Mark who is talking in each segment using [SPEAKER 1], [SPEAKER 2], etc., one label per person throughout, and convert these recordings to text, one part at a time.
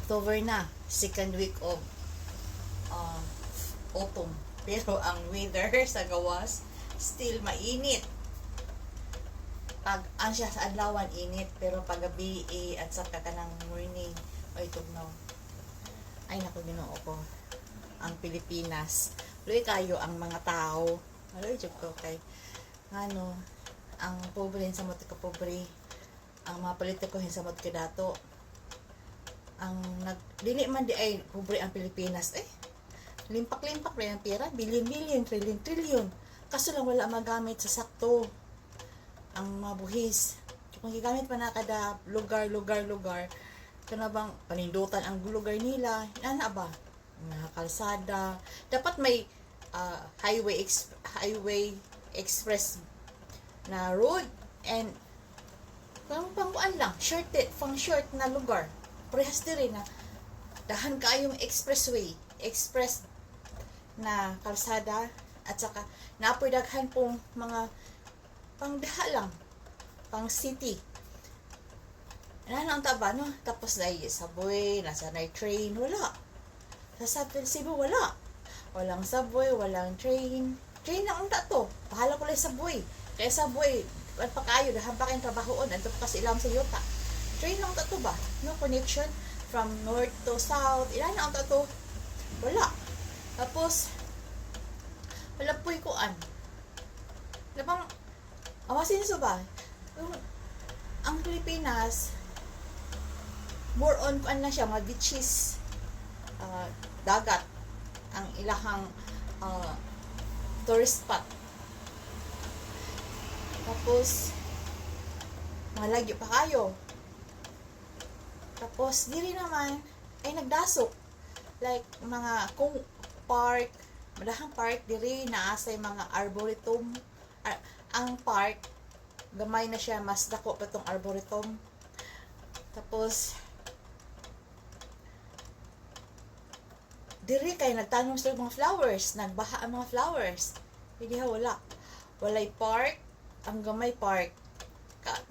[SPEAKER 1] October na, second week of uh, autumn. Pero ang weather sa gawas, still mainit. Pag siya sa adlawan init, pero pag gabi at saka kanang morning, ay tugnaw. Ay naku, Ginoo ko. Ang Pilipinas, luy kayo ang mga tao. Aloy jud ko kay ano, ang pobre sa mot ka pobre. Ang mga politiko sa mot ka dato. Ang dili man di ay pobre ang Pilipinas limpak-limpak na yung pera, billion-billion, trillion-trillion. Kaso lang wala magamit sa sakto ang mga buhis. Kung gigamit pa na kada lugar, kana bang panindutan ang lugar nila, ana ba? Mga kalsada. Dapat may highway express na road and pangkuan lang, short na lugar. Parehas diri na dahan kaayong express na kalsada at saka napoy daghan pong mga pangdaha lang, pang city. Ano ang taba, no? Tapos na subway, nasa na train, wala. Sa Cebu, wala. Walang subway, walang train. Train na unta to. Pahala ko lang subway. Kaya subway, at pa kayo, dahan pa kayong trabahoon, at pa ilang sa yuta. Train lang to ba? No connection from north to south. Ilan na unta to? Wala. Tapos, wala po'y kuan. Labang, awasin so ba? Ang Pilipinas, more on kuan na siya, mga beaches, dagat, ang ilahang tourist spot. Tapos, malagyo pa kayo. Tapos, diri naman, ay nagdasok. Like, mga kung park, malahang park, diri naasay mga arboretum. Ang park, gamay na siya, mas dako pa itong arboretum. Tapos, diri kay nagtanong sila mga flowers, nagbaha ang mga flowers. Hindi wala. Walay park, ang gamay park.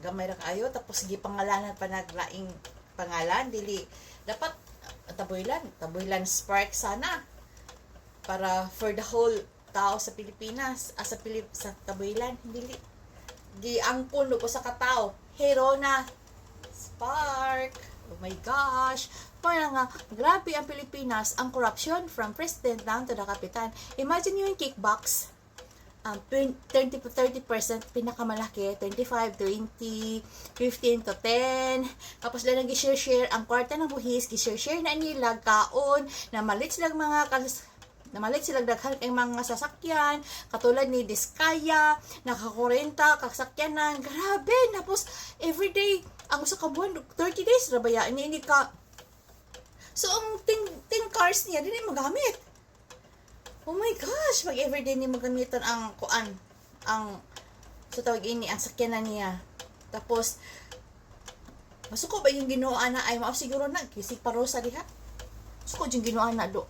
[SPEAKER 1] Gamay ra kayo, tapos gipangalanan pa naglaing pangalan, dili. Dapat Taboylan Spark sana. Para for the whole tao sa Pilipinas, sa Taboylan, dili. Giangkon ko sa katao, Herona Spark. Oh my gosh. Parang nga, grabe ang Pilipinas, ang corruption from president down to the kapitan. Imagine yung kickbacks. 30% pinakamalaki, 25, 20, 15 to 10. Tapos lang nag-share ang kwarta ng buhis, gi-share na nila kaon, namalit silang daghan ang mga sasakyan, katulad ni Diskaya, nakakurenta, kasakyanan, grabe. Tapos, everyday, ang usa ka buwan, 30 days, rabaya, ini ka. So, ang 10 cars niya, hindi magamit. Oh my gosh, pag everyday ni magamitan ang kuan, ang tawag ini, ang sakyanan niya. Tapos, masuko ba yung Ginoo na ay mao siguro na kisig parosa diha. Suko yung Ginoo na do.